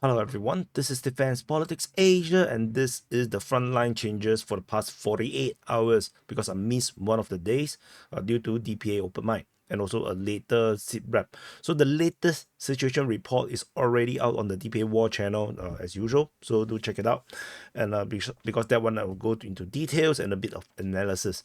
Hello everyone, this is Defense Politics Asia and this is the frontline changes for the past 48 hours because I missed one of the days due to DPA open mic and also a later sit rep. So the latest situation report is already out on the DPA War channel as usual, so do check it out. And because that one I will go into details and a bit of analysis.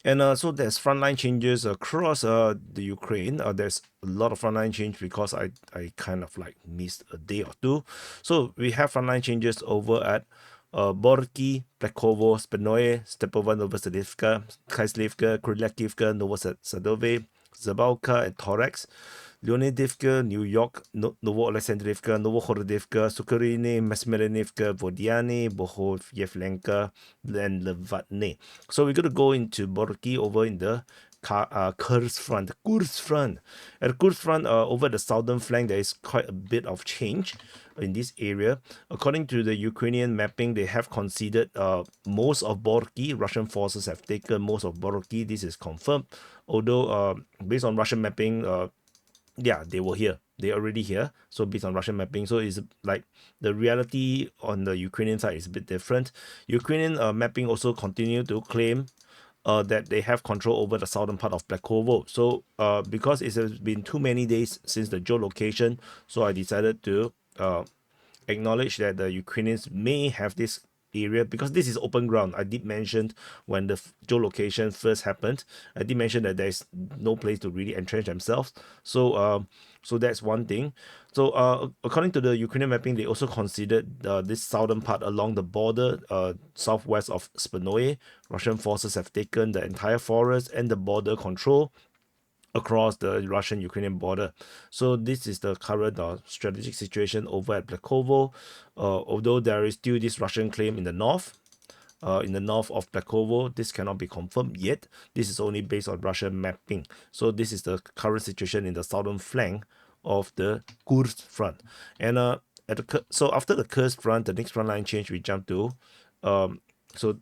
And so there's frontline changes across the Ukraine. There's a lot of frontline change because I kind of like missed a day or two. So we have frontline changes over at Borki, Plekovo, Spinoye, Stepova, Novoselivka, Kaislivka, Krylakivka, Novosadove, Zabalka, and Torex, Leonidivka, New York, Novo-Alexandrivka, Novohorodivka, Sukarine, Mesmelenivka, Vodiane, Bohovyevlenka, and Levatne. So we're going to go into Borki over in the Kursk front. At the Kursk front, over the southern flank, there is quite a bit of change in this area. According to the Ukrainian mapping, they have conceded most of Borki. Russian forces have taken most of Borki. This is confirmed. Although, based on Russian mapping, yeah, they were here. They're already here. So based on Russian mapping, so it's like the reality on the Ukrainian side is a bit different. Ukrainian mapping also continue to claim that they have control over the southern part of Plekovo. So because it has been too many days since the geolocation, so I decided to acknowledge that the Ukrainians may have this area because this is open ground. I did mention when the geolocation first happened, I did mention that there's no place to really entrench themselves. So so that's one thing. So according to the Ukrainian mapping, they also considered this southern part along the border southwest of Spinoye. Russian forces have taken the entire forest and the border control across the Russian-Ukrainian border. So this is the current strategic situation over at Plekovo. Although there is still this Russian claim in the north of Plekovo, this cannot be confirmed yet. This is only based on Russian mapping. So this is the current situation in the southern flank of the Kursk front. And so after the Kursk front, the next front line change we jump to so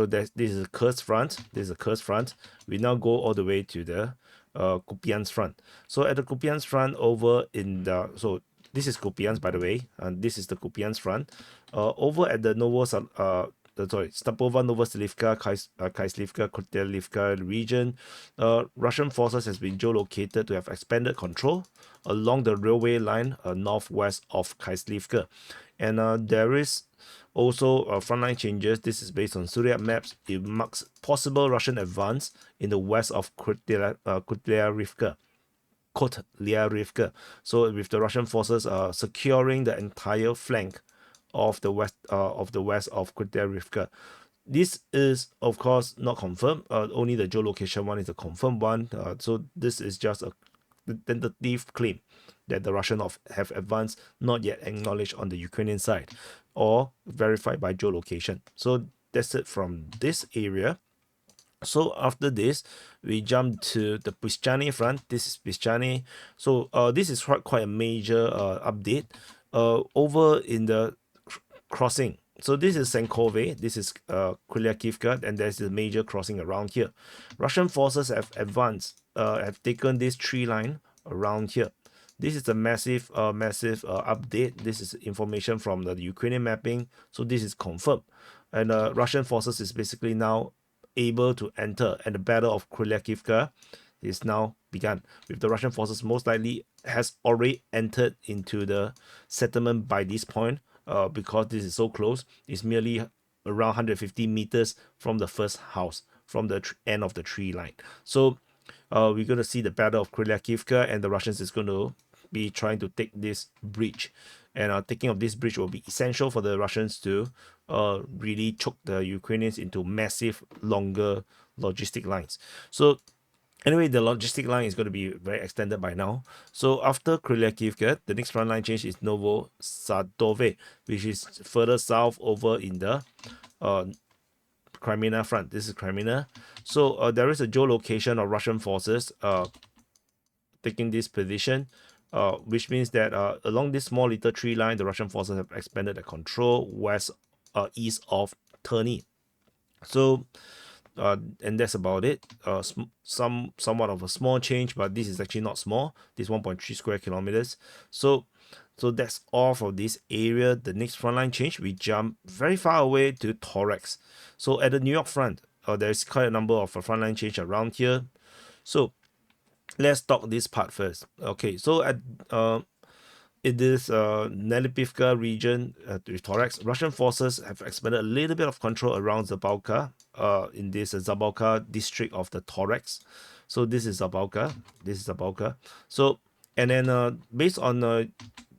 this is a Kursk front. This is a Kursk front. We now go all the way to the Kupiansk front. So at the Kupiansk front over in the this is Kupiansk, by the way, and this is the Kupiansk front. Over at the Stepova, Novoselivka, Kaislivka, Kotelivka region, Russian forces has been geolocated to have expanded control along the railway line northwest of Kaislivka. And there is also frontline changes. This is based on Surya maps. It marks possible Russian advance in the west of Kotlyarivka. So with the Russian forces securing the entire flank of the west of Kotlyarivka. This is of course not confirmed. Only the geolocation one is a confirmed one. So this is just a tentative claim that the Russians have advanced, not yet acknowledged on the Ukrainian side or verified by geolocation. So that's it from this area. So after this, we jump to the Pischani front. This is Pischani. So this is quite a major update over in the crossing. So this is Senkove, this is Krylyakivka, and there's a major crossing around here. Russian forces have advanced, have taken this tree line around here. This is a massive update. This is information from the Ukrainian mapping. So this is confirmed. And Russian forces is basically now able to enter, and the battle of Krylyakivka is now begun, with the Russian forces most likely has already entered into the settlement by this point. Because this is so close, it's merely around 150 meters from the first house, from the end of the tree line. So we're going to see the battle of Krylyakivka, and the Russians is going to be trying to take this bridge. And taking of this bridge will be essential for the Russians to really choke the Ukrainians into massive, longer logistic lines. So anyway, the logistic line is going to be very extended by now. So after Krylyakivka, the next front line change is Novosadove, which is further south over in the Crimea front. This is Crimea. So there is a geolocation of Russian forces taking this position, which means that along this small little tree line, the Russian forces have expanded their control east of Terny. So and that's about it. Somewhat of a small change, but this is actually not small. This 1.3 square kilometers. So So that's all for this area. The next frontline change, we jump very far away to Thorax. So at the New York front, there's quite a number of frontline change around here. So let's talk this part first. Okay, so at in this Nelipivka region, to Thorax, Russian forces have expanded a little bit of control around Zabalka, in this Zabalka district of the Thorax. So this is Zabalka. This is Zabalka. So, and then based on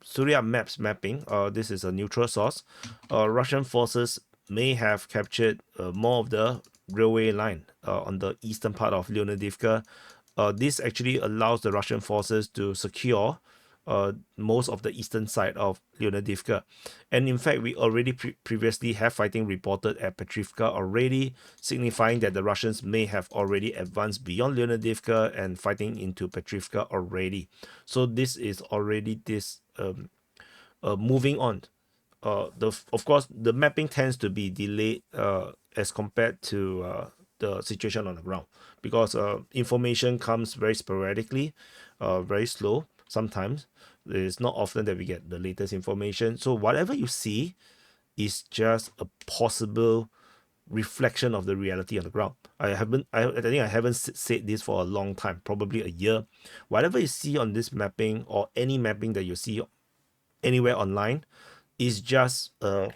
Surya Maps mapping, this is a neutral source. Russian forces may have captured more of the railway line on the eastern part of Leonidivka. This actually allows the Russian forces to secure most of the eastern side of Leonidivka. And in fact, we already previously have fighting reported at Petrivka already, signifying that the Russians may have already advanced beyond Leonidivka and fighting into Petrivka already. So this is already this moving on. Of course, the mapping tends to be delayed as compared to the situation on the ground, because information comes very sporadically, very slow sometimes. It's not often that we get the latest information. So whatever you see is just a possible reflection of the reality on the ground. I think I haven't said this for a long time, probably a year. Whatever you see on this mapping or any mapping that you see anywhere online is just a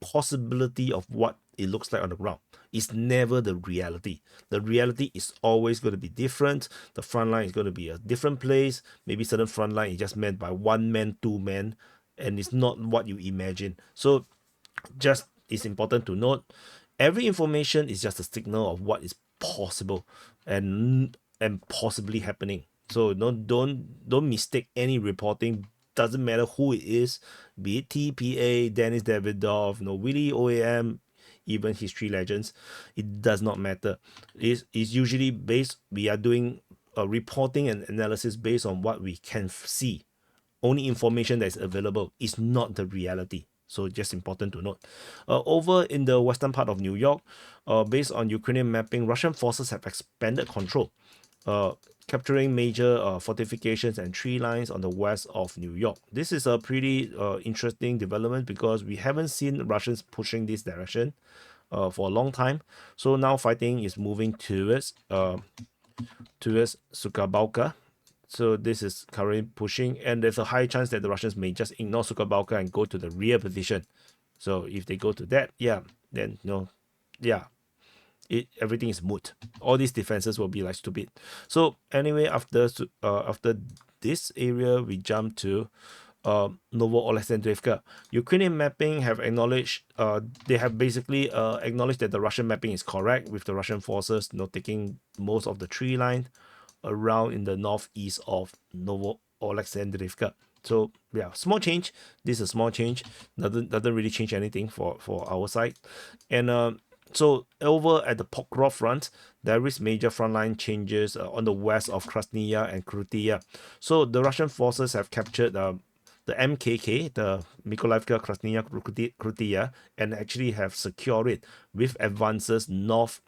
possibility of what it looks like on the ground. It's never the reality. The reality is always going to be different. The front line is going to be a different place. Maybe certain front line is just meant by 1 man, 2 men, and it's not what you imagine. So just it's important to note, every information is just a signal of what is possible and possibly happening. So don't mistake any reporting. Doesn't matter who it is, be it TPA, Denis Davidov, Willie OAM, even history legends. It does not matter. It's usually based, we are doing a reporting and analysis based on what we can see. Only information that is available is not the reality. So just important to note. Over in the western part of New York, based on Ukrainian mapping, Russian forces have expanded control, capturing major fortifications and tree lines on the west of New York. This is a pretty interesting development because we haven't seen Russians pushing this direction for a long time. So now fighting is moving towards Sukabalka. So this is currently pushing, and there's a high chance that the Russians may just ignore Sukabalka and go to the rear position. So if they go to that, then everything is moot. All these defenses will be like stupid. So anyway, after this area, we jump to Novo-Alexandrivka. Ukrainian mapping have acknowledged, they have basically acknowledged that the Russian mapping is correct, with the Russian forces taking most of the tree line around in the northeast of Novo-Alexandrivka. So yeah, small change. This is a small change. Doesn't really change anything for our side. And so over at the Pokrov front, there is major frontline changes on the west of Krasnaya and Krytia. So the Russian forces have captured the MKK, the Mykolaiivka, Krasnaya, Krytia, and actually have secured it with advances north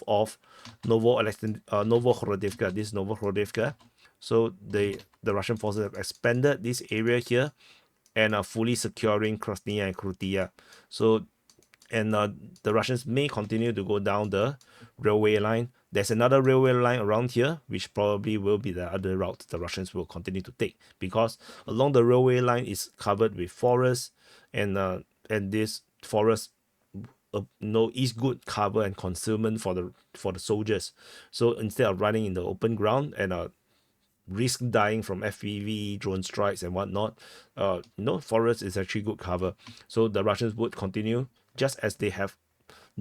of Novohorodivka. This is Novohorodivka. So the Russian forces have expanded this area here and are fully securing Krasnaya and Krytia. So, and the Russians may continue to go down the railway line. There's another railway line around here, which probably will be the other route the Russians will continue to take, because along the railway line is covered with forests, and this forest is good cover and concealment for the soldiers. So instead of running in the open ground and risk dying from FPV, drone strikes and whatnot, forest is actually good cover. So the Russians would continue, just as they have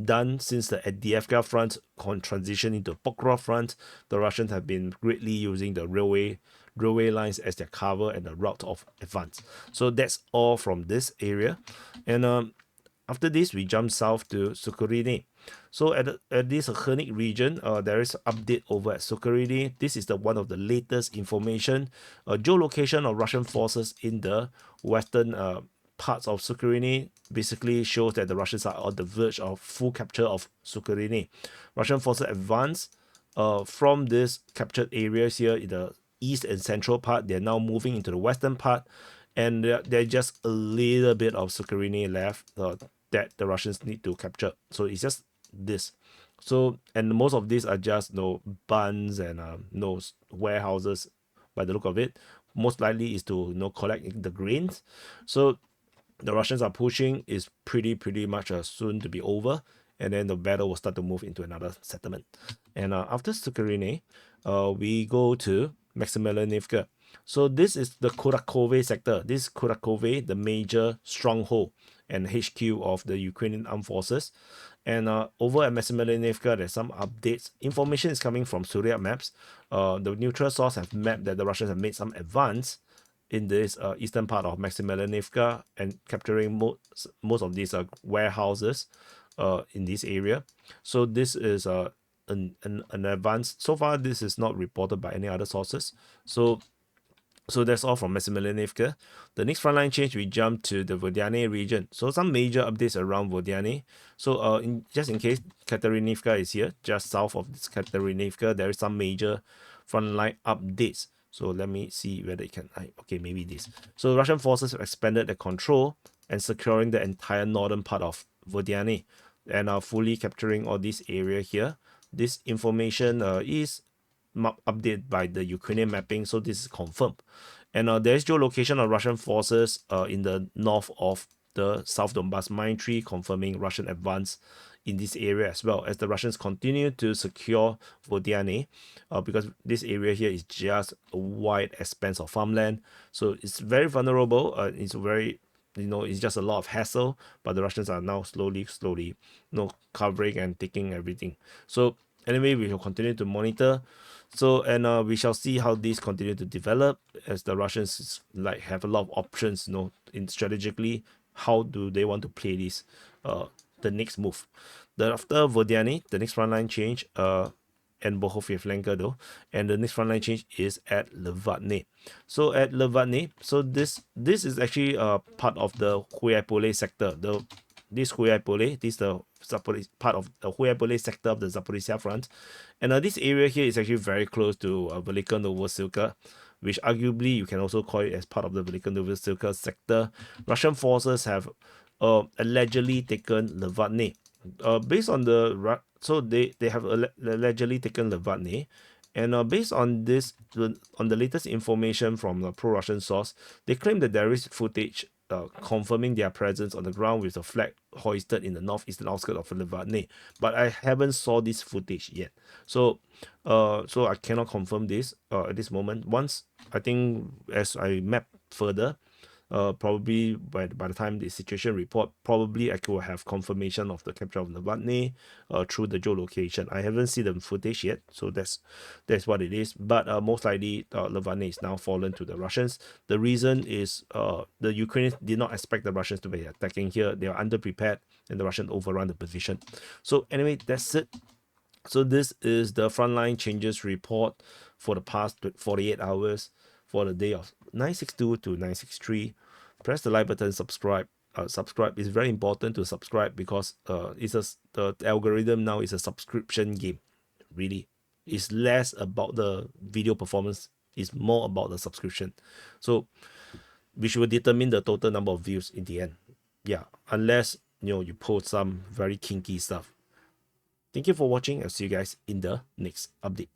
done since the Avdiivka front transition into Pokrov front. The Russians have been greatly using the railway lines as their cover and the route of advance. So that's all from this area. And after this, we jump south to Sukharini. So at this Khernik region, there is an update over at Sukharini. This is one of the latest information. Geolocation of Russian forces in the western parts of Sukharini basically shows that the Russians are on the verge of full capture of Sukharini. Russian forces advance from these captured areas here in the east and central part. They're now moving into the western part, and there's just a little bit of Sakharine left that the Russians need to capture. So it's just this. So, and most of these are just bunds and warehouses by the look of it. Most likely is to collect the grains. So the Russians are pushing is pretty much soon to be over, and then the battle will start to move into another settlement. And after Sakharine, we go to Maximilianivka. So this is the Kurakove sector. This is Kurakove, the major stronghold and HQ of the Ukrainian armed forces. And over at Maximilianivka, there's some updates. Information is coming from Surya maps. The neutral source have mapped that the Russians have made some advance in this eastern part of Maximilianivka and capturing most of these warehouses in this area. So this is an advance. So far, this is not reported by any other sources. So that's all from Maximilianivka. The next frontline change, we jump to the Vodyane region. So some major updates around Vodyane. So just in case Katerinivka is here, just south of this Katerinivka, there is some major frontline updates. So let me see whether it can, okay, maybe this. So Russian forces have expanded their control and securing the entire northern part of Vodyane and are fully capturing all this area here. This information is updated by the Ukrainian mapping, so this is confirmed. And there is geolocation of Russian forces in the north of the South Donbass mine tree, confirming Russian advance in this area as well as the Russians continue to secure Vodyane, because this area here is just a wide expanse of farmland, so it's very vulnerable. It's very, it's just a lot of hassle, but the Russians are now slowly covering and taking everything. So anyway, we will continue to monitor. So, and we shall see how these continue to develop as the Russians have a lot of options, in strategically how do they want to play this, the next move. After Vodyane, the next frontline change, and Bohofyevlenka though, and the next frontline change is at Levatne. So at Levatne, so this is actually part of the Huaypole sector. This Huaypole, this is the part of the Huaypole sector of the Zaporizhia front, and this area here is actually very close to Velika Novosilka, which arguably you can also call it as part of the Velika Novosilka sector. Russian forces have allegedly taken Levatne. Based on the so they have allegedly taken Levatne, and based on this, on the latest information from the pro-Russian source, they claim that there is footage confirming their presence on the ground with a flag hoisted in the northeastern outskirts of Levatne, but I haven't saw this footage yet. So I cannot confirm this at this moment. Once, I think, as I map further, probably by the time the situation report, probably I could have confirmation of the capture of Levatne through the geolocation. I haven't seen the footage yet, so that's what it is. But most likely, Levatne is now fallen to the Russians. The reason is the Ukrainians did not expect the Russians to be attacking here. They are underprepared, and the Russians overrun the position. So anyway, that's it. So this is the frontline changes report for the past 48 hours for the day of 9/62 to 9/63. Press the like button, subscribe. Subscribe is very important to subscribe, because the algorithm now is a subscription game. Really, it's less about the video performance, it's more about the subscription. So which will determine the total number of views in the end. Yeah, unless you post some very kinky stuff. Thank you for watching. I'll see you guys in the next update.